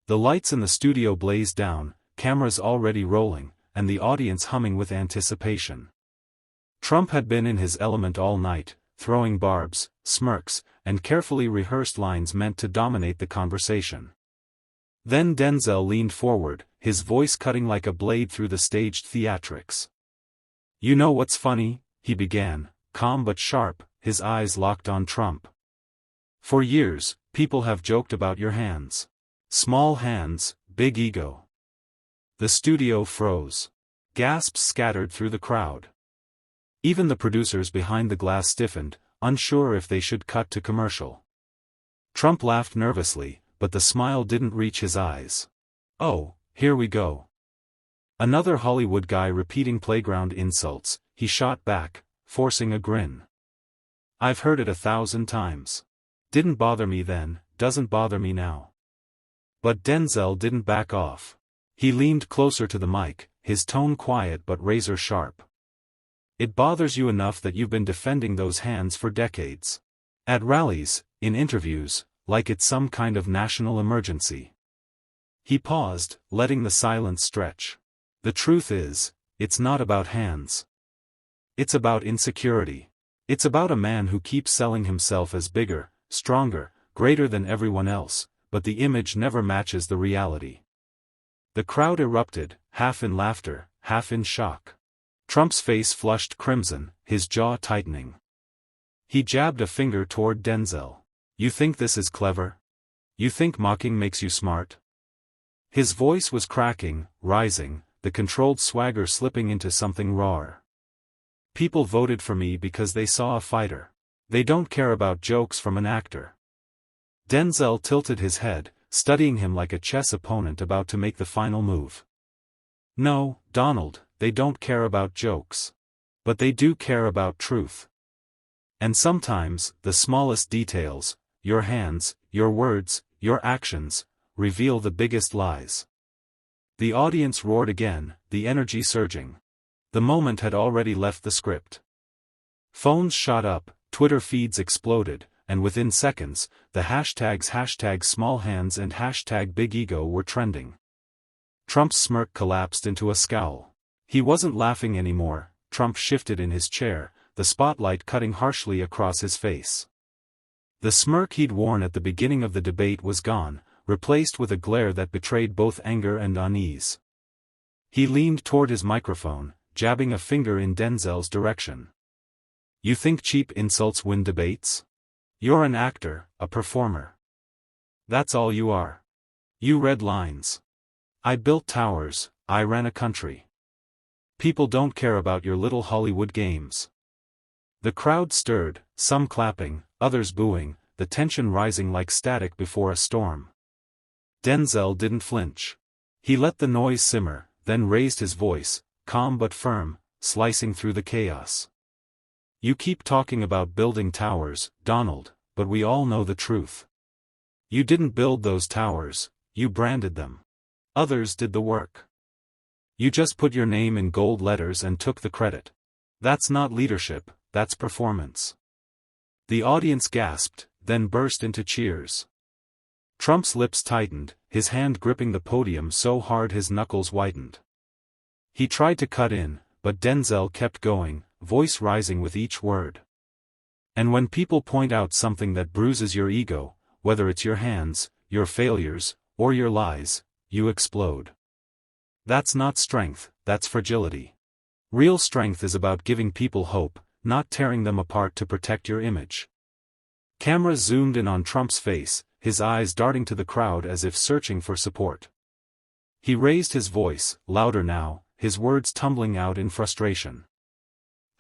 The lights in the studio blazed down, cameras already rolling, and the audience humming with anticipation. Trump had been in his element all night, throwing barbs, smirks, and carefully rehearsed lines meant to dominate the conversation. Then Denzel leaned forward, his voice cutting like a blade through the staged theatrics. "You know what's funny?" he began, calm but sharp, his eyes locked on Trump. "For years, people have joked about your hands. Small hands, big ego." The studio froze. Gasps scattered through the crowd. Even the producers behind the glass stiffened, unsure if they should cut to commercial. Trump laughed nervously, but the smile didn't reach his eyes. "Oh, here we go. Another Hollywood guy repeating playground insults," he shot back, forcing a grin. "I've heard it 1,000 times. Didn't bother me then, doesn't bother me now." But Denzel didn't back off. He leaned closer to the mic, his tone quiet but razor sharp. "It bothers you enough that you've been defending those hands for decades. At rallies, in interviews, like it's some kind of national emergency." He paused, letting the silence stretch. "The truth is, it's not about hands. It's about insecurity. It's about a man who keeps selling himself as bigger, stronger, greater than everyone else, but the image never matches the reality." The crowd erupted, half in laughter, half in shock. Trump's face flushed crimson, his jaw tightening. He jabbed a finger toward Denzel. "You think this is clever? You think mocking makes you smart?" His voice was cracking, rising, the controlled swagger slipping into something rawer. "People voted for me because they saw a fighter. They don't care about jokes from an actor." Denzel tilted his head, studying him like a chess opponent about to make the final move. "No, Donald, they don't care about jokes. But they do care about truth. And sometimes, the smallest details, your hands, your words, your actions, reveal the biggest lies." The audience roared again, the energy surging. The moment had already left the script. Phones shot up, Twitter feeds exploded, and within seconds, the hashtags #smallhands and #bigego were trending. Trump's smirk collapsed into a scowl. He wasn't laughing anymore. Trump shifted in his chair, the spotlight cutting harshly across his face. The smirk he'd worn at the beginning of the debate was gone, replaced with a glare that betrayed both anger and unease. He leaned toward his microphone, jabbing a finger in Denzel's direction. "You think cheap insults win debates? You're an actor, a performer. That's all you are. You read lines. I built towers, I ran a country. People don't care about your little Hollywood games." The crowd stirred, some clapping, others booing, the tension rising like static before a storm. Denzel didn't flinch. He let the noise simmer, then raised his voice, calm but firm, slicing through the chaos. "You keep talking about building towers, Donald, but we all know the truth. You didn't build those towers, you branded them. Others did the work. You just put your name in gold letters and took the credit. That's not leadership, that's performance." The audience gasped, then burst into cheers. Trump's lips tightened, his hand gripping the podium so hard his knuckles whitened. He tried to cut in, but Denzel kept going, voice rising with each word. "And when people point out something that bruises your ego, whether it's your hands, your failures, or your lies, you explode. That's not strength, that's fragility. Real strength is about giving people hope, not tearing them apart to protect your image." Cameras zoomed in on Trump's face, his eyes darting to the crowd as if searching for support. He raised his voice, louder now, his words tumbling out in frustration.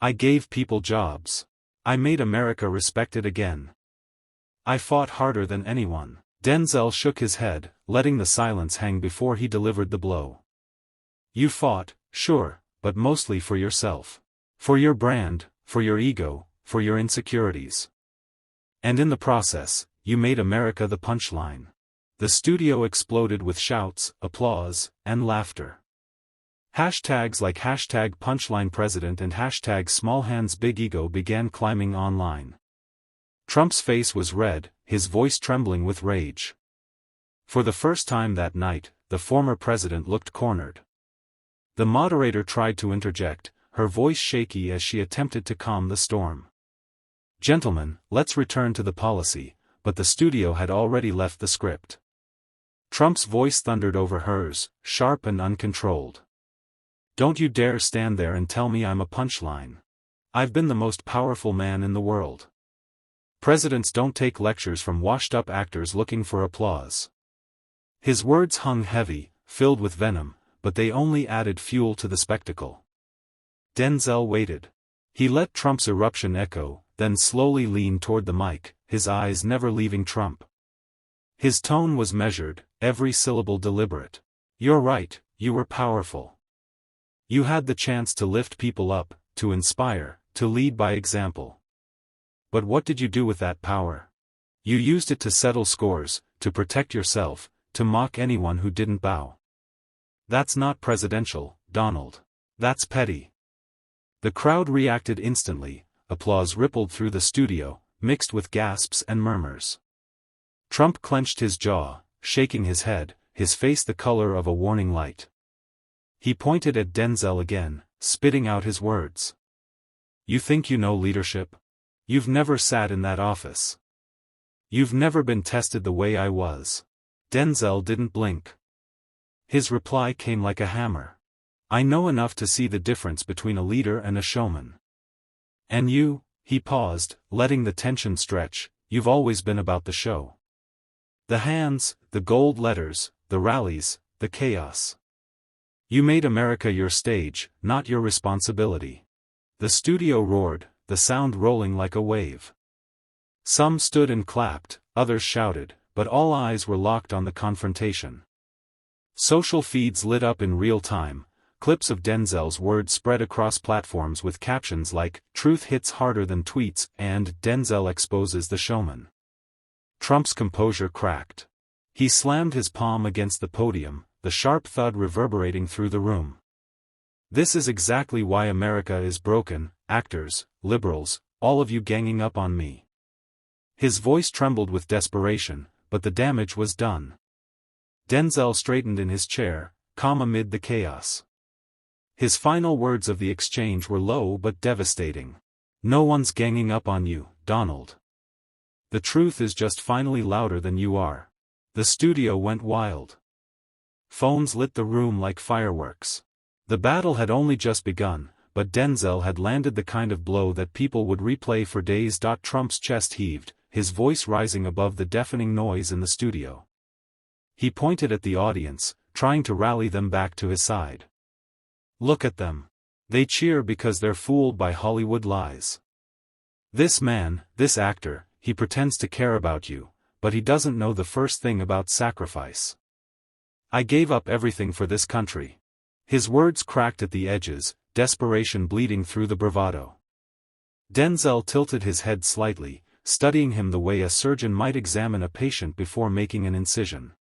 "I gave people jobs. I made America respected again. I fought harder than anyone." Denzel shook his head, letting the silence hang before he delivered the blow. "You fought, sure, but mostly for yourself. For your brand, for your ego, for your insecurities. And in the process, you made America the punchline." The studio exploded with shouts, applause, and laughter. Hashtags like #punchlinepresident and #smallhandsbigego began climbing online. Trump's face was red, his voice trembling with rage. For the first time that night, the former president looked cornered. The moderator tried to interject, her voice shaky as she attempted to calm the storm. "Gentlemen, let's return to the policy," but the studio had already left the script. Trump's voice thundered over hers, sharp and uncontrolled. "Don't you dare stand there and tell me I'm a punchline. I've been the most powerful man in the world. Presidents don't take lectures from washed-up actors looking for applause." His words hung heavy, filled with venom, but they only added fuel to the spectacle. Denzel waited. He let Trump's eruption echo, then slowly leaned toward the mic, his eyes never leaving Trump. His tone was measured, every syllable deliberate. "You're right, you were powerful. You had the chance to lift people up, to inspire, to lead by example. But what did you do with that power? You used it to settle scores, to protect yourself, to mock anyone who didn't bow. That's not presidential, Donald. That's petty." The crowd reacted instantly, applause rippled through the studio, mixed with gasps and murmurs. Trump clenched his jaw, shaking his head, his face the color of a warning light. He pointed at Denzel again, spitting out his words. "You think you know leadership? You've never sat in that office. You've never been tested the way I was." Denzel didn't blink. His reply came like a hammer. "I know enough to see the difference between a leader and a showman. And you," he paused, letting the tension stretch, "you've always been about the show. The hands, the gold letters, the rallies, the chaos. You made America your stage, not your responsibility." The studio roared, the sound rolling like a wave. Some stood and clapped, others shouted, but all eyes were locked on the confrontation. Social feeds lit up in real time, clips of Denzel's words spread across platforms with captions like, "Truth hits harder than tweets," and "Denzel exposes the showman." Trump's composure cracked. He slammed his palm against the podium, the sharp thud reverberating through the room. "This is exactly why America is broken, actors, liberals, all of you ganging up on me." His voice trembled with desperation, but the damage was done. Denzel straightened in his chair, calm amid the chaos. His final words of the exchange were low but devastating. "No one's ganging up on you, Donald. The truth is just finally louder than you are." The studio went wild. Phones lit the room like fireworks. The battle had only just begun, but Denzel had landed the kind of blow that people would replay for days. Trump's chest heaved, his voice rising above the deafening noise in the studio. He pointed at the audience, trying to rally them back to his side. "Look at them. They cheer because they're fooled by Hollywood lies. This man, this actor, he pretends to care about you, but he doesn't know the first thing about sacrifice. I gave up everything for this country." His words cracked at the edges, desperation bleeding through the bravado. Denzel tilted his head slightly, studying him the way a surgeon might examine a patient before making an incision.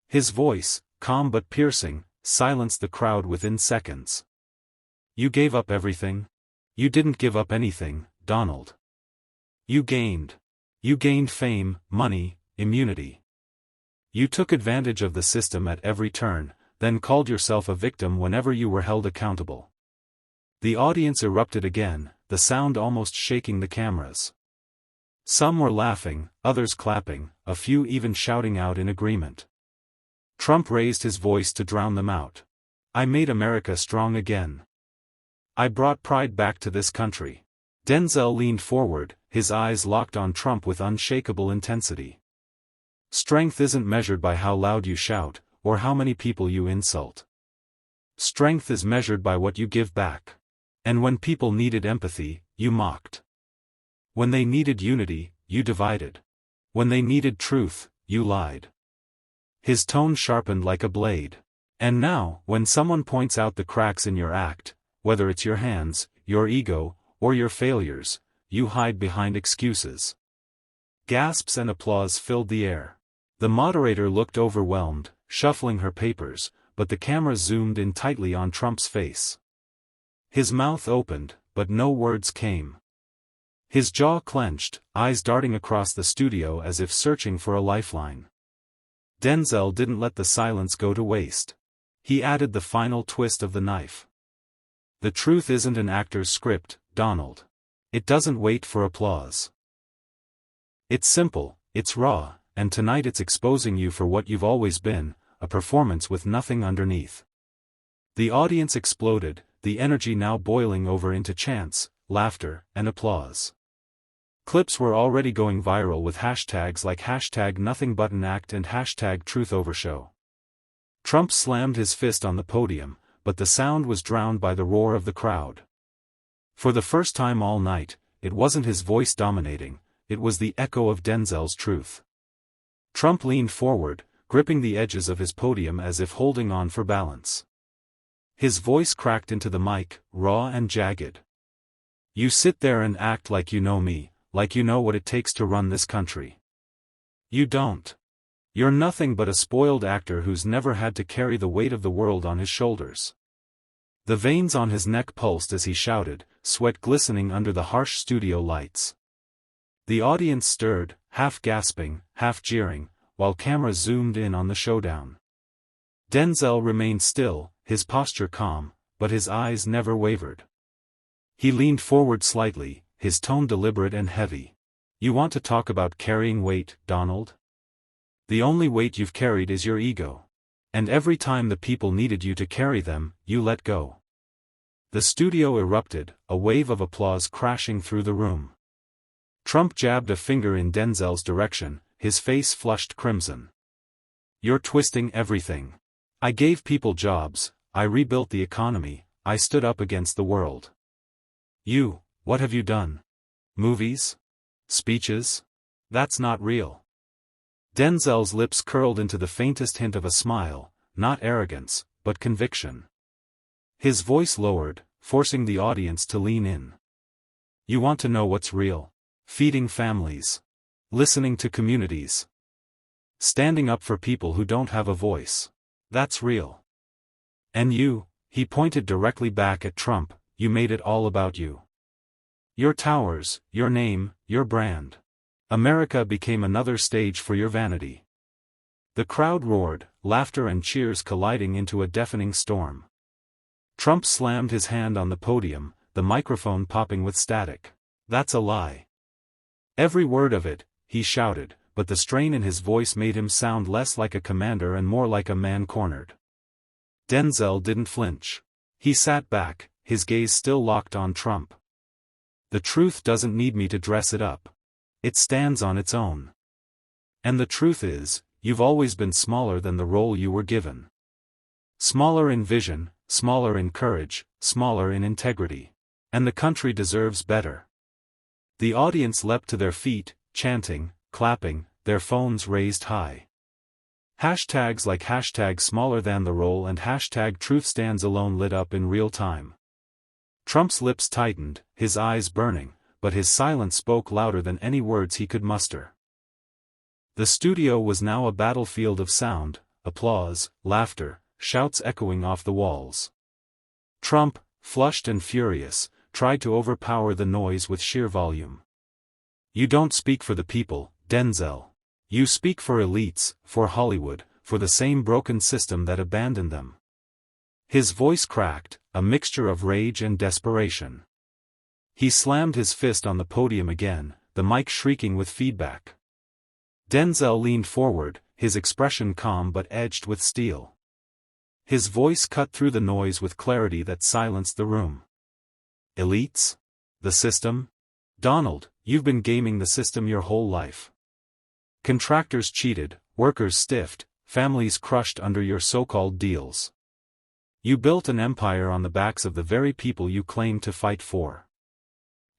His voice, calm but piercing, silenced the crowd within seconds. "You gave up everything? You didn't give up anything, Donald. You gained. You gained fame, money, immunity. You took advantage of the system at every turn, then called yourself a victim whenever you were held accountable." The audience erupted again, the sound almost shaking the cameras. Some were laughing, others clapping, a few even shouting out in agreement. Trump raised his voice to drown them out. "I made America strong again. I brought pride back to this country." Denzel leaned forward, his eyes locked on Trump with unshakable intensity. "Strength isn't measured by how loud you shout, or how many people you insult. Strength is measured by what you give back. And when people needed empathy, you mocked. When they needed unity, you divided. When they needed truth, you lied." His tone sharpened like a blade. "And now, when someone points out the cracks in your act, whether it's your hands, your ego, or your failures, you hide behind excuses." Gasps and applause filled the air. The moderator looked overwhelmed, shuffling her papers, but the camera zoomed in tightly on Trump's face. His mouth opened, but no words came. His jaw clenched, eyes darting across the studio as if searching for a lifeline. Denzel didn't let the silence go to waste. He added the final twist of the knife. The truth isn't an actor's script, Donald. It doesn't wait for applause. It's simple, it's raw, and tonight it's exposing you for what you've always been, a performance with nothing underneath. The audience exploded, the energy now boiling over into chants, laughter, and applause. Clips were already going viral with hashtags like #NothingButAnAct and #TruthOvershow. Trump slammed his fist on the podium, but the sound was drowned by the roar of the crowd. For the first time all night, it wasn't his voice dominating, it was the echo of Denzel's truth. Trump leaned forward, gripping the edges of his podium as if holding on for balance. His voice cracked into the mic, raw and jagged. You sit there and act like you know me, like you know what it takes to run this country. You don't. You're nothing but a spoiled actor who's never had to carry the weight of the world on his shoulders. The veins on his neck pulsed as he shouted, sweat glistening under the harsh studio lights. The audience stirred, half gasping, half jeering, while cameras zoomed in on the showdown. Denzel remained still, his posture calm, but his eyes never wavered. He leaned forward slightly, his tone deliberate and heavy. You want to talk about carrying weight, Donald? The only weight you've carried is your ego. And every time the people needed you to carry them, you let go. The studio erupted, a wave of applause crashing through the room. Trump jabbed a finger in Denzel's direction, his face flushed crimson. You're twisting everything. I gave people jobs, I rebuilt the economy, I stood up against the world. You, what have you done? Movies? Speeches? That's not real. Denzel's lips curled into the faintest hint of a smile, not arrogance, but conviction. His voice lowered, forcing the audience to lean in. You want to know what's real? Feeding families. Listening to communities. Standing up for people who don't have a voice. That's real. And you, he pointed directly back at Trump, you made it all about you. Your towers, your name, your brand. America became another stage for your vanity. The crowd roared, laughter and cheers colliding into a deafening storm. Trump slammed his hand on the podium, the microphone popping with static. That's a lie. Every word of it, he shouted, but the strain in his voice made him sound less like a commander and more like a man cornered. Denzel didn't flinch. He sat back, his gaze still locked on Trump. The truth doesn't need me to dress it up. It stands on its own. And the truth is, you've always been smaller than the role you were given. Smaller in vision, smaller in courage, smaller in integrity. And the country deserves better. The audience leapt to their feet, chanting, clapping, their phones raised high. Hashtags like #smaller than the role and #truth stands alone lit up in real time. Trump's lips tightened, his eyes burning, but his silence spoke louder than any words he could muster. The studio was now a battlefield of sound, applause, laughter, shouts echoing off the walls. Trump, flushed and furious, tried to overpower the noise with sheer volume. You don't speak for the people, Denzel. You speak for elites, for Hollywood, for the same broken system that abandoned them. His voice cracked, a mixture of rage and desperation. He slammed his fist on the podium again, the mic shrieking with feedback. Denzel leaned forward, his expression calm but edged with steel. His voice cut through the noise with clarity that silenced the room. Elites? The system? Donald, you've been gaming the system your whole life. Contractors cheated, workers stiffed, families crushed under your so-called deals. You built an empire on the backs of the very people you claimed to fight for.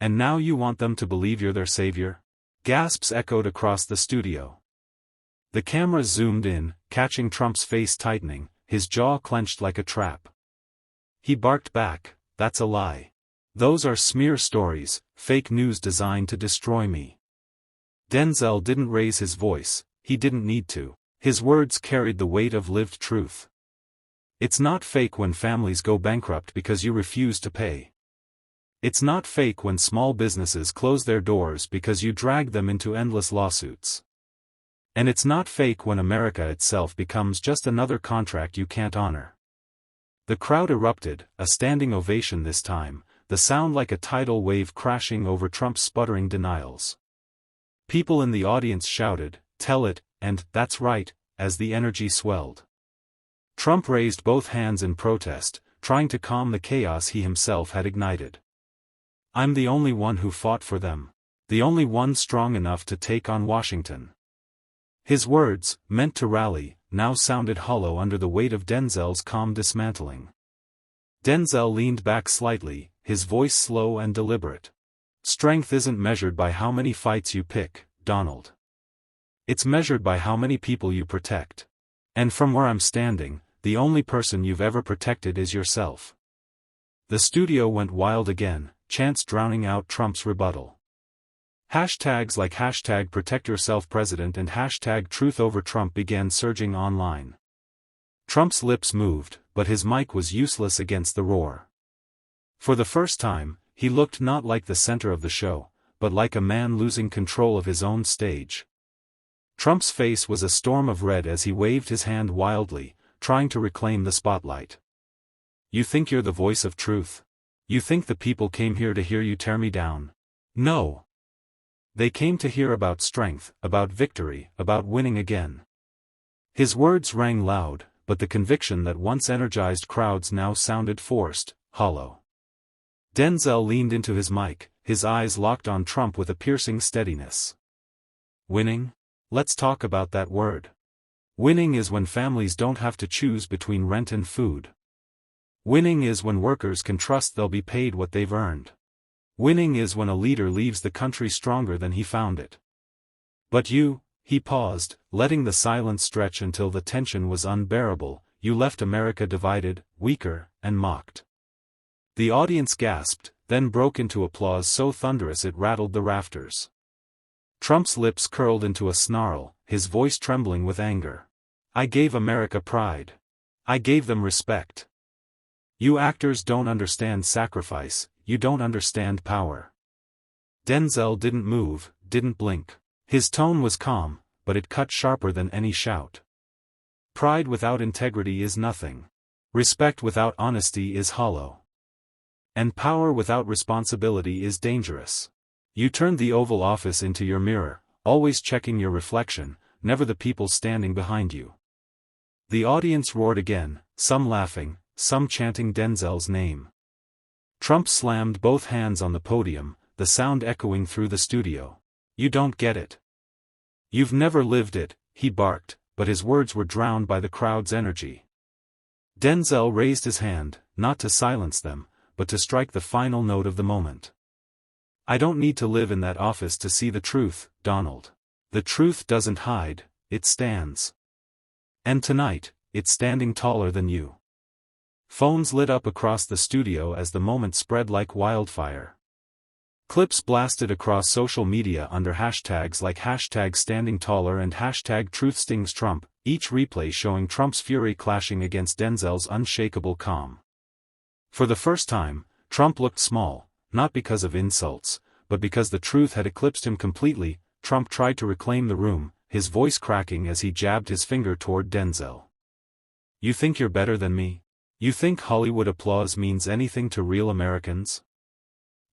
And now you want them to believe you're their savior? Gasps echoed across the studio. The cameras zoomed in, catching Trump's face tightening, his jaw clenched like a trap. He barked back, that's a lie. Those are smear stories, fake news designed to destroy me. Denzel didn't raise his voice, he didn't need to. His words carried the weight of lived truth. It's not fake when families go bankrupt because you refuse to pay. It's not fake when small businesses close their doors because you drag them into endless lawsuits. And it's not fake when America itself becomes just another contract you can't honor. The crowd erupted, a standing ovation this time, the sound like a tidal wave crashing over Trump's sputtering denials. People in the audience shouted, "Tell it," and "That's right," as the energy swelled. Trump raised both hands in protest, trying to calm the chaos he himself had ignited. "I'm the only one who fought for them. The only one strong enough to take on Washington." His words, meant to rally, now sounded hollow under the weight of Denzel's calm dismantling. Denzel leaned back slightly, his voice slow and deliberate. "Strength isn't measured by how many fights you pick, Donald. It's measured by how many people you protect. And from where I'm standing, the only person you've ever protected is yourself." The studio went wild again, chants drowning out Trump's rebuttal. Hashtags like #ProtectYourselfPresident and #TruthOverTrump began surging online. Trump's lips moved, but his mic was useless against the roar. For the first time, he looked not like the center of the show, but like a man losing control of his own stage. Trump's face was a storm of red as he waved his hand wildly, trying to reclaim the spotlight. "You think you're the voice of truth? You think the people came here to hear you tear me down? No. They came to hear about strength, about victory, about winning again." His words rang loud, but the conviction that once energized crowds now sounded forced, hollow. Denzel leaned into his mic, his eyes locked on Trump with a piercing steadiness. "Winning? Let's talk about that word. Winning is when families don't have to choose between rent and food. Winning is when workers can trust they'll be paid what they've earned. Winning is when a leader leaves the country stronger than he found it. But you," he paused, letting the silence stretch until the tension was unbearable, "you left America divided, weaker, and mocked." The audience gasped, then broke into applause so thunderous it rattled the rafters. Trump's lips curled into a snarl, his voice trembling with anger. "I gave America pride. I gave them respect. You actors don't understand sacrifice, you don't understand power." Denzel didn't move, didn't blink. His tone was calm, but it cut sharper than any shout. "Pride without integrity is nothing. Respect without honesty is hollow. And power without responsibility is dangerous. You turned the Oval Office into your mirror, always checking your reflection, never the people standing behind you." The audience roared again, some laughing, some chanting Denzel's name. Trump slammed both hands on the podium, the sound echoing through the studio. "You don't get it. You've never lived it," he barked, but his words were drowned by the crowd's energy. Denzel raised his hand, not to silence them, but to strike the final note of the moment. "I don't need to live in that office to see the truth, Donald. The truth doesn't hide, it stands. And tonight, it's standing taller than you." Phones lit up across the studio as the moment spread like wildfire. Clips blasted across social media under hashtags like #StandingTaller and #TruthStingsTrump, each replay showing Trump's fury clashing against Denzel's unshakable calm. For the first time, Trump looked small, not because of insults, but because the truth had eclipsed him completely. Trump tried to reclaim the room, his voice cracking as he jabbed his finger toward Denzel. "You think you're better than me? You think Hollywood applause means anything to real Americans?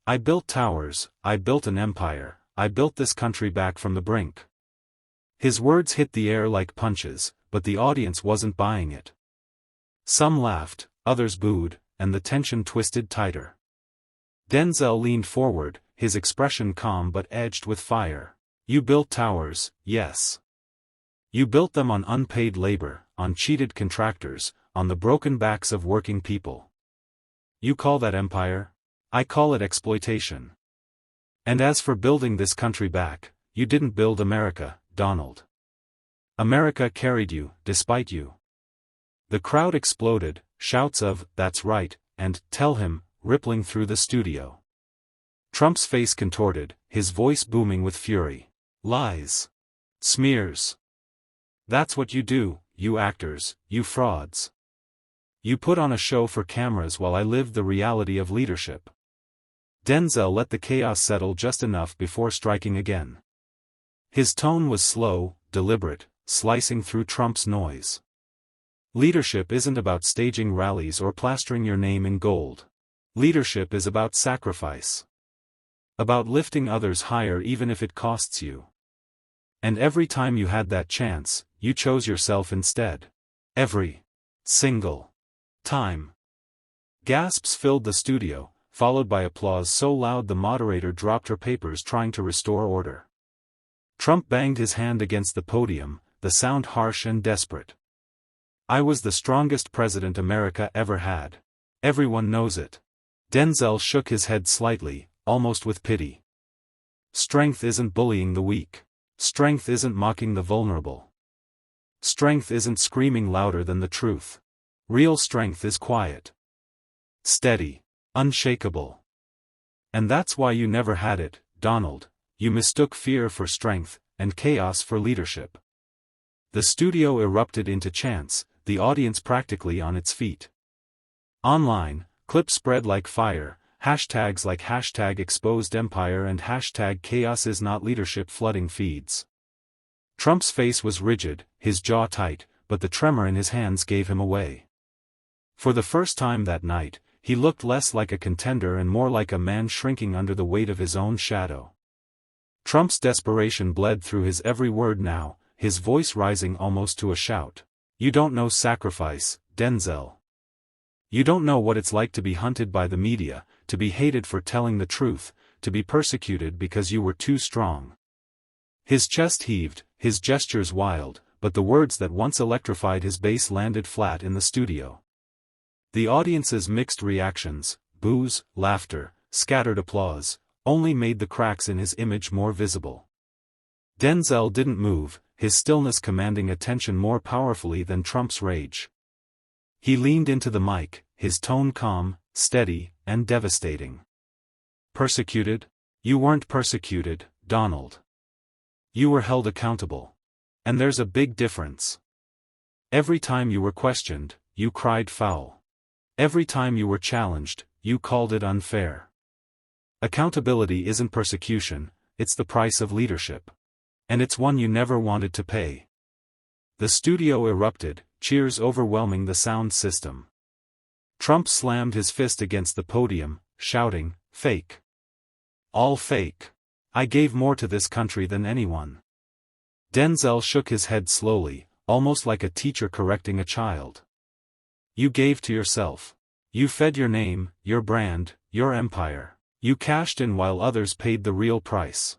I built towers, I built an empire, I built this country back from the brink." His words hit the air like punches, but the audience wasn't buying it. Some laughed, others booed, and the tension twisted tighter. Denzel leaned forward, his expression calm but edged with fire. "You built towers, yes. You built them on unpaid labor, on cheated contractors, on the broken backs of working people. You call that empire? I call it exploitation. And as for building this country back, you didn't build America, Donald. America carried you, despite you." The crowd exploded, shouts of, "That's right," and "Tell him," rippling through the studio. Trump's face contorted, his voice booming with fury. "Lies. Smears. That's what you do, you actors, you frauds. You put on a show for cameras while I lived the reality of leadership." Denzel let the chaos settle just enough before striking again. His tone was slow, deliberate, slicing through Trump's noise. Leadership isn't about staging rallies or plastering your name in gold. Leadership is about sacrifice. About lifting others higher even if it costs you. And every time you had that chance, you chose yourself instead. Every single time. Gasps filled the studio, followed by applause so loud the moderator dropped her papers trying to restore order. Trump banged his hand against the podium, the sound harsh and desperate. I was the strongest president America ever had. Everyone knows it. Denzel shook his head slightly, almost with pity. Strength isn't bullying the weak. Strength isn't mocking the vulnerable. Strength isn't screaming louder than the truth. Real strength is quiet. Steady. Unshakable. And that's why you never had it, Donald. You mistook fear for strength, and chaos for leadership. The studio erupted into chants, the audience practically on its feet. Online, clips spread like fire, hashtags like #ExposedEmpire and #ChaosIsNotLeadership flooding feeds. Trump's face was rigid, his jaw tight, but the tremor in his hands gave him away. For the first time that night, he looked less like a contender and more like a man shrinking under the weight of his own shadow. Trump's desperation bled through his every word now, his voice rising almost to a shout. You don't know sacrifice, Denzel. You don't know what it's like to be hunted by the media, to be hated for telling the truth, to be persecuted because you were too strong. His chest heaved, his gestures wild, but the words that once electrified his base landed flat in the studio. The audience's mixed reactions, boos, laughter, scattered applause, only made the cracks in his image more visible. Denzel didn't move, his stillness commanding attention more powerfully than Trump's rage. He leaned into the mic, his tone calm, steady, and devastating. Persecuted? You weren't persecuted, Donald. You were held accountable. And there's a big difference. Every time you were questioned, you cried foul. Every time you were challenged, you called it unfair. Accountability isn't persecution, it's the price of leadership. And it's one you never wanted to pay. The studio erupted, cheers overwhelming the sound system. Trump slammed his fist against the podium, shouting, "Fake. All fake. I gave more to this country than anyone." Denzel shook his head slowly, almost like a teacher correcting a child. You gave to yourself. You fed your name, your brand, your empire. You cashed in while others paid the real price.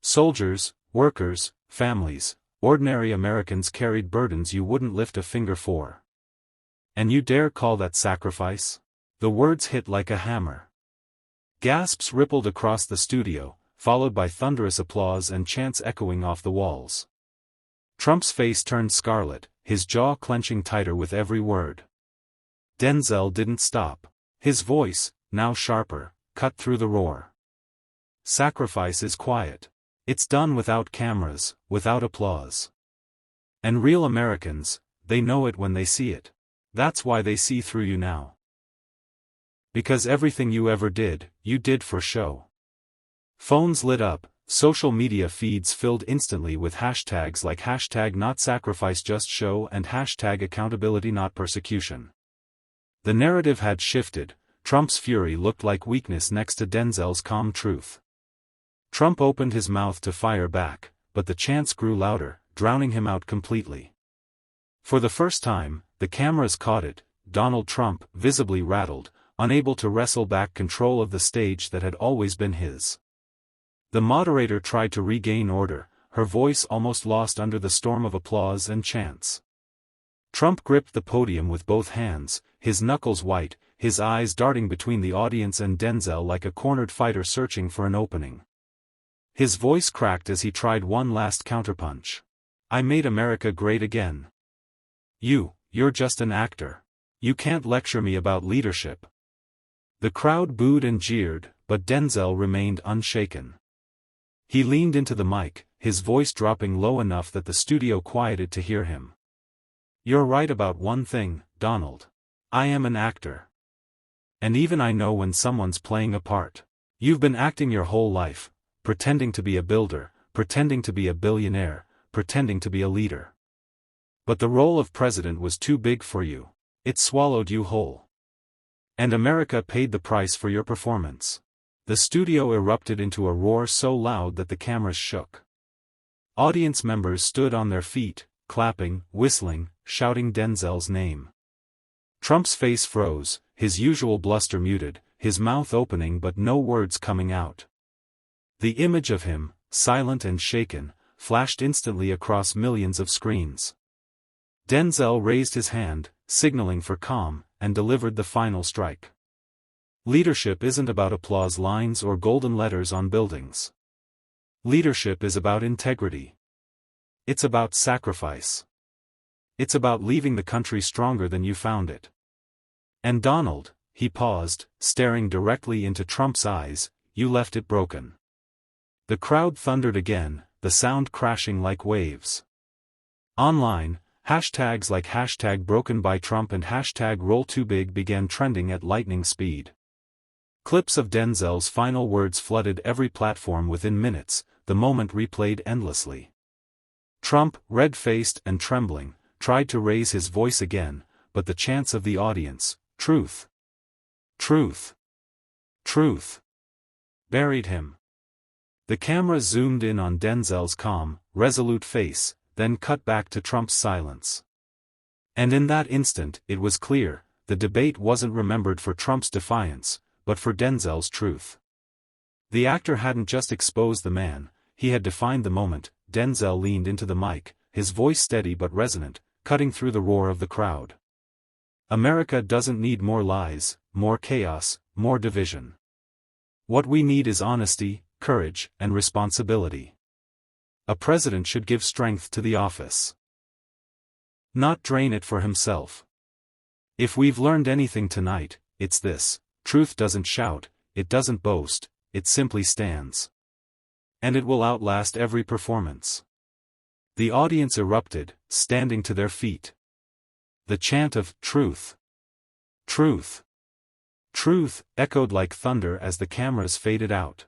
Soldiers, workers, families, ordinary Americans carried burdens you wouldn't lift a finger for. And you dare call that sacrifice? The words hit like a hammer. Gasps rippled across the studio, followed by thunderous applause and chants echoing off the walls. Trump's face turned scarlet, his jaw clenching tighter with every word. Denzel didn't stop. His voice, now sharper, cut through the roar. Sacrifice is quiet. It's done without cameras, without applause. And real Americans, they know it when they see it. That's why they see through you now. Because everything you ever did, you did for show. Phones lit up, social media feeds filled instantly with hashtags like #NotSacrificeJustShow and #AccountabilityNotPersecution. The narrative had shifted. Trump's fury looked like weakness next to Denzel's calm truth. Trump opened his mouth to fire back, but the chants grew louder, drowning him out completely. For the first time, the cameras caught it, Donald Trump, visibly rattled, unable to wrestle back control of the stage that had always been his. The moderator tried to regain order, her voice almost lost under the storm of applause and chants. Trump gripped the podium with both hands, his knuckles white, his eyes darting between the audience and Denzel like a cornered fighter searching for an opening. His voice cracked as he tried one last counterpunch. I made America great again. You're just an actor. You can't lecture me about leadership. The crowd booed and jeered, but Denzel remained unshaken. He leaned into the mic, his voice dropping low enough that the studio quieted to hear him. You're right about one thing, Donald. I am an actor. And even I know when someone's playing a part. You've been acting your whole life, pretending to be a builder, pretending to be a billionaire, pretending to be a leader. But the role of president was too big for you. It swallowed you whole. And America paid the price for your performance. The studio erupted into a roar so loud that the cameras shook. Audience members stood on their feet, clapping, whistling, shouting Denzel's name. Trump's face froze, his usual bluster muted, his mouth opening but no words coming out. The image of him, silent and shaken, flashed instantly across millions of screens. Denzel raised his hand, signaling for calm, and delivered the final strike. Leadership isn't about applause lines or golden letters on buildings. Leadership is about integrity. It's about sacrifice. It's about leaving the country stronger than you found it. And Donald, he paused, staring directly into Trump's eyes, you left it broken. The crowd thundered again, the sound crashing like waves. Online, hashtags like #BrokenByTrump and #RollTooBig began trending at lightning speed. Clips of Denzel's final words flooded every platform within minutes, the moment replayed endlessly. Trump, red-faced and trembling, tried to raise his voice again, but the chants of the audience, truth, truth, truth, buried him. The camera zoomed in on Denzel's calm, resolute face, then cut back to Trump's silence. And in that instant, it was clear, the debate wasn't remembered for Trump's defiance, but for Denzel's truth. The actor hadn't just exposed the man, he had defined the moment. Denzel leaned into the mic, his voice steady but resonant, cutting through the roar of the crowd. America doesn't need more lies, more chaos, more division. What we need is honesty, courage, and responsibility. A president should give strength to the office, not drain it for himself. If we've learned anything tonight, it's this: truth doesn't shout, it doesn't boast, it simply stands. And it will outlast every performance. The audience erupted, standing to their feet. The chant of truth, truth, truth echoed like thunder as the cameras faded out.